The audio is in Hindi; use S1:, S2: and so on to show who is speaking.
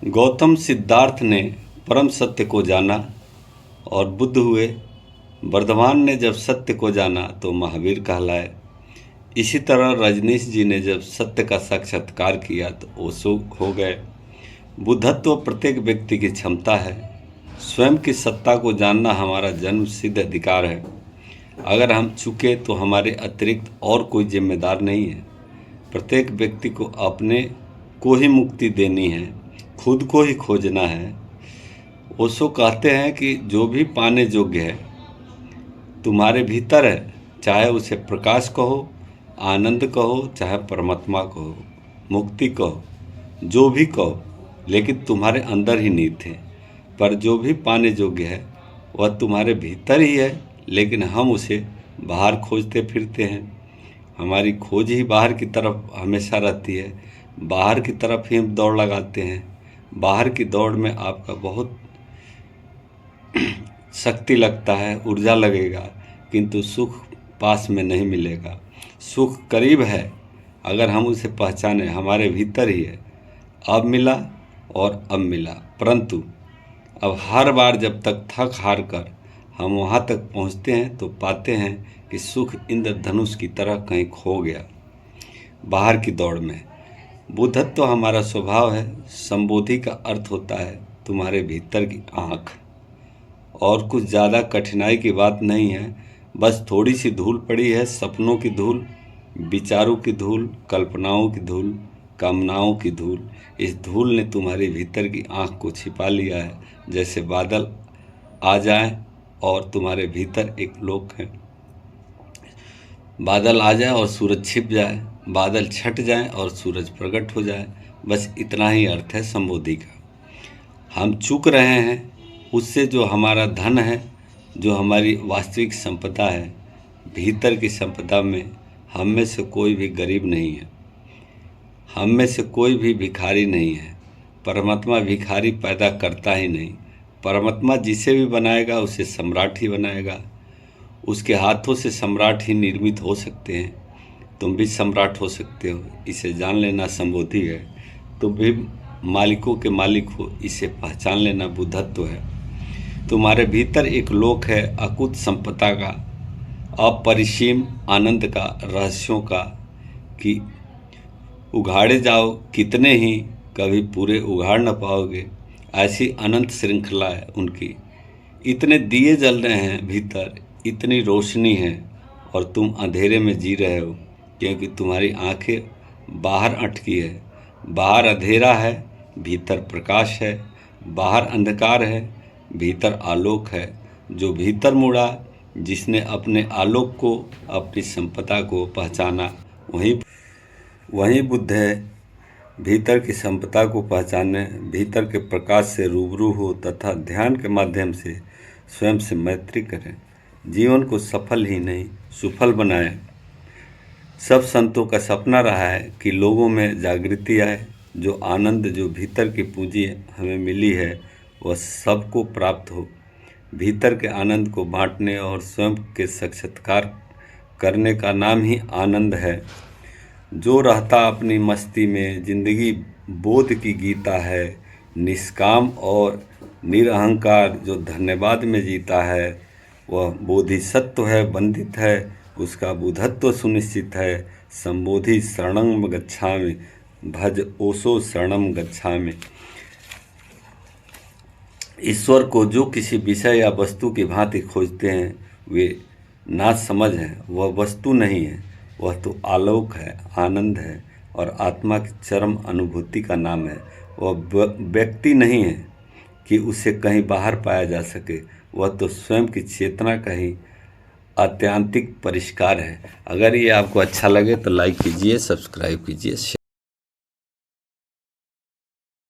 S1: गौतम सिद्धार्थ ने परम सत्य को जाना और बुद्ध हुए। वर्धमान ने जब सत्य को जाना तो महावीर कहलाए। इसी तरह रजनीश जी ने जब सत्य का साक्षात्कार किया तो ओशो हो गए। बुद्धत्व प्रत्येक व्यक्ति की क्षमता है। स्वयं की सत्ता को जानना हमारा जन्म सिद्ध अधिकार है। अगर हम चूके तो हमारे अतिरिक्त और कोई जिम्मेदार नहीं है। प्रत्येक व्यक्ति को अपने को ही मुक्ति देनी है, खुद को ही खोजना है। ओशो कहते हैं कि जो भी पाने योग्य है तुम्हारे भीतर है, चाहे उसे प्रकाश कहो, आनंद कहो, चाहे परमात्मा कहो, मुक्ति कहो, जो भी कहो, लेकिन तुम्हारे अंदर ही निहित है। पर जो भी पाने योग्य है वह तुम्हारे भीतर ही है, लेकिन हम उसे बाहर खोजते फिरते हैं। हमारी खोज ही बाहर की तरफ हमेशा रहती है। बाहर की तरफ ही हम दौड़ लगाते हैं। बाहर की दौड़ में आपका बहुत शक्ति लगता है, ऊर्जा लगेगा, किंतु सुख पास में नहीं मिलेगा। सुख करीब है अगर हम उसे पहचाने, हमारे भीतर ही है। अब मिला और अब मिला, परंतु अब हर बार जब तक थक हार कर हम वहाँ तक पहुँचते हैं तो पाते हैं कि सुख इंद्रधनुष की तरह कहीं खो गया बाहर की दौड़ में। बुद्धत्व तो हमारा स्वभाव है। संबोधि का अर्थ होता है तुम्हारे भीतर की आँख। और कुछ ज़्यादा कठिनाई की बात नहीं है, बस थोड़ी सी धूल पड़ी है, सपनों की धूल, विचारों की धूल, कल्पनाओं की धूल, कामनाओं की धूल। इस धूल ने तुम्हारे भीतर की आँख को छिपा लिया है। जैसे बादल आ जाएं और तुम्हारे भीतर एक लोक है। बादल आ जाए और सूरज छिप जाए, बादल छट जाए और सूरज प्रकट हो जाए, बस इतना ही अर्थ है संबोधि का। हम चूक रहे हैं उससे जो हमारा धन है, जो हमारी वास्तविक संपदा है। भीतर की संपदा में हम में से कोई भी गरीब नहीं है, हम में से कोई भी भिखारी नहीं है। परमात्मा भिखारी पैदा करता ही नहीं। परमात्मा जिसे भी बनाएगा उसे सम्राट ही बनाएगा। उसके हाथों से सम्राट ही निर्मित हो सकते हैं। तुम भी सम्राट हो सकते हो, इसे जान लेना संबोधि है। तुम भी मालिकों के मालिक हो, इसे पहचान लेना बुद्धत्व है। तुम्हारे भीतर एक लोक है अकुत संपदा का, अपरिसीम आनंद का, रहस्यों का, कि उघाड़े जाओ कितने ही कभी पूरे उघाड़ न पाओगे। ऐसी अनंत श्रृंखला है उनकी। इतने दिए जल रहे हैं भीतर, इतनी रोशनी है, और तुम अंधेरे में जी रहे हो क्योंकि तुम्हारी आंखें बाहर अटकी है। बाहर अंधेरा है, भीतर प्रकाश है। बाहर अंधकार है, भीतर आलोक है। जो भीतर मुड़ा, जिसने अपने आलोक को, अपनी संपदा को पहचाना, वही बुद्ध है। भीतर की संपदा को पहचाने, भीतर के प्रकाश से रूबरू हो तथा ध्यान के माध्यम से स्वयं से मैत्री करें। जीवन को सफल ही नहीं सुफल बनाएं। सब संतों का सपना रहा है कि लोगों में जागृति आए। जो आनंद, जो भीतर की पूंजी हमें मिली है, वह सबको प्राप्त हो। भीतर के आनंद को बांटने और स्वयं के साक्षात्कार करने का नाम ही आनंद है। जो रहता अपनी मस्ती में, जिंदगी बोध की गीता है। निष्काम और निरहंकार जो धन्यवाद में जीता है, वह बोधिसत्व है, बंदित है, उसका बुद्धत्व सुनिश्चित है। संबोधि शरणं गच्छामि, भज ओशो शरणं गच्छामि। ईश्वर को जो किसी विषय या वस्तु की भांति खोजते हैं वे ना समझ है। वह वस्तु नहीं है, वह तो आलोक है, आनंद है और आत्मा की चरम अनुभूति का नाम है। वह व्यक्ति नहीं है कि उसे कहीं बाहर पाया जा सके। वह तो स्वयं की चेतना का ही आत्यांतिक परिष्कार है। अगर ये आपको अच्छा लगे तो लाइक कीजिए, सब्सक्राइब कीजिए।